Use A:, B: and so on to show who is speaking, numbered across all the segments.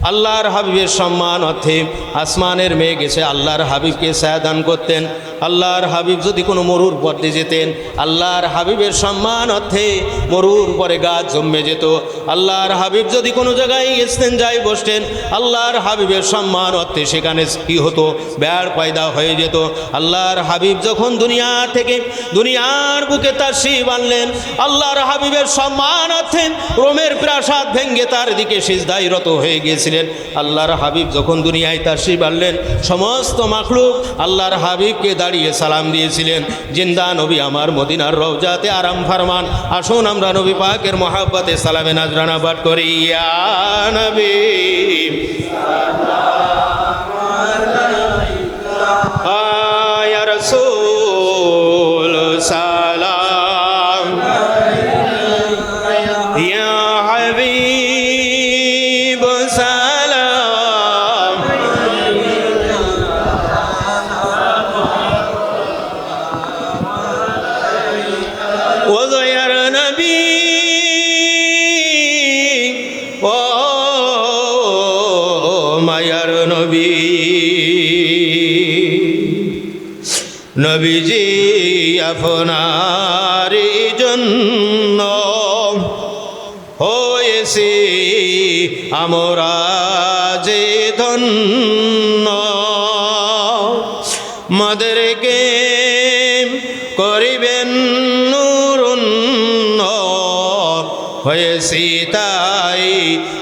A: আল্লাহর হাবিবের সম্মান অর্থে আসমানের মেঘ এসে আল্লাহর হাবিবকে ছায়া দান করতেন। আল্লাহর হাবিব যদি কোনো মরুর পথে যেতেন, আল্লাহর হাবিবের সম্মান অর্থে মরুর পরে গাছ জমে যেত। আল্লাহর হাবিব যদি কোনো জায়গায় ইস্তেঞ্জায় বসতেন, আল্লাহর হাবিবের সম্মান অর্থে সেখানে কি হতো, ব্যাড় পয়দা হয়ে যেত। আল্লাহর হাবিব যখন দুনিয়া থেকে দুনিয়ার বুকে তাশরীফ আনলেন, আল্লাহর হাবিবের সম্মান অর্থে রোমের প্রাসাদ ভেঙ্গে তার দিকে সিজদায় রত হয়ে গিয়েছিলেন। আল্লাহর হাবিব যখন দুনিয়ায় তাশরীফ আনলেন, সমস্ত মাখলুক আল্লাহর হাবিবকে দাঁড়িয়ে সালাম দিয়েছিলেন। জিন্দা নবী আমার মদিনার রওজাতে আরাম ফরমান। আসুন আমরা নবী পাকের মহাব্বতে সালামে নাজরানা পাঠ করি। ইয়া নবী ইয়া রাসূল সালাম, ইয়া হাবিব সালাম, ও দয়ার নবী, ও মায়ার নবী, নবীজি আপনারই জন্য হয়েছি আমরা যে ধন্য, মদেরকে করিবেন নূরুন্ন, হয়েছি তাই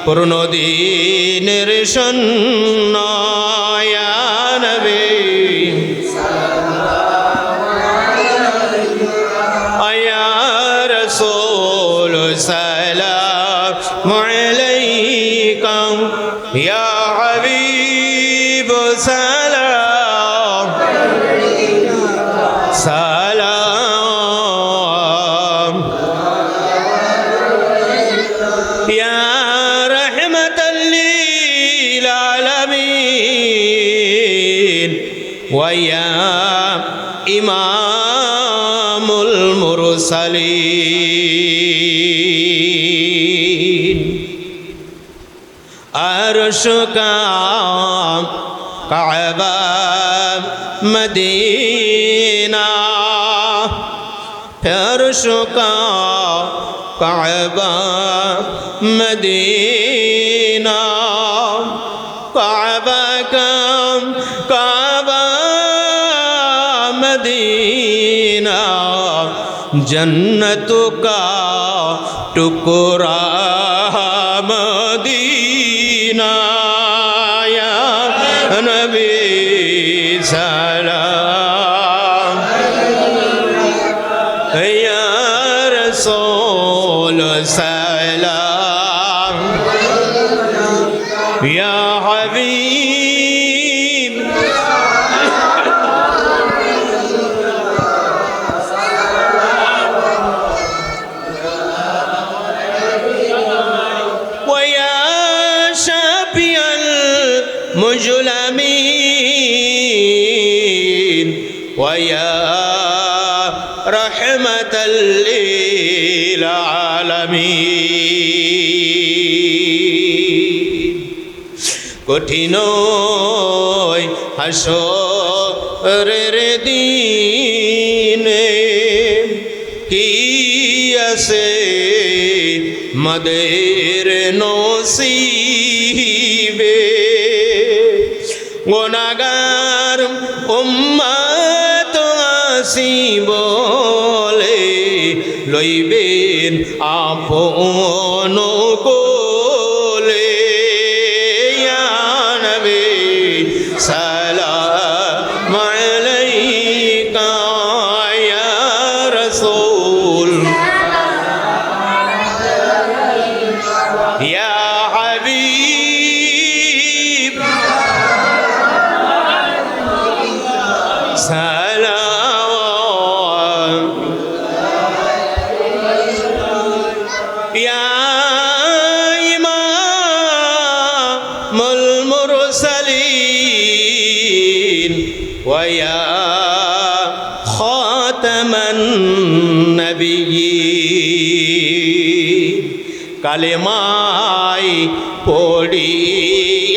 A: পূর্ণ দিনের সন্ন। ইয়া নবী ইয়া রাসূল সালামু আলাইকা, ইয়া হাবিব সালাম সালাম, ইয়া রাহমাতাল লিল আলামিন, ওয়া ইয়া ইমামুল মুরসালিন। আরশ কা কাবা মদিনা, আরশ কা কাবা মদিনা, কাবা কাবা মদিনা, जन्नत का टुकड़ा मदीना, या नबी सलाम, या रसूल सलाम, या हबीब मुजलमीन, वया रहमतल लिल आलमीन। कठिन हाशरेर दिने की आसे मदेर नसीबे, गुनाहगार उम्मत आसी बोले लइबेन आपन कोले। या नबी सलाम अलैका, या रसूल या हबीब सलाम, या इमामुल मुरसलीन, व या खातमन नबिय्यीन। কালেমাই পড়ি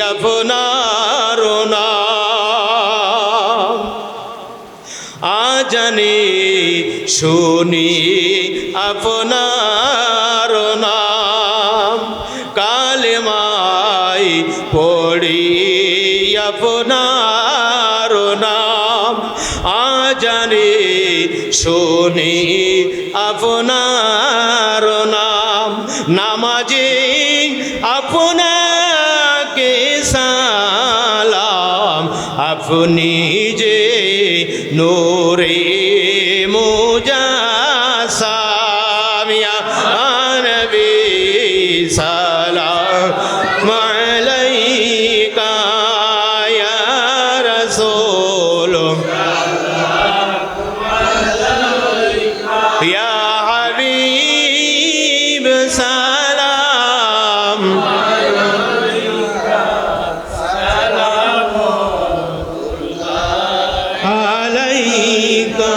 A: আপনার নাম আজানে শুনি আপনার নাম কালেমায় পড়ি আপনার নাম আজানে শুনি আপনার নাম নামাজে আপনাকে সালাম আপনি যে নূরে মুজাসসাম ইয়া নবী সালাম আলাইকা ইয়া রাসূল ইয়া হাবিব সালাম আলাইকা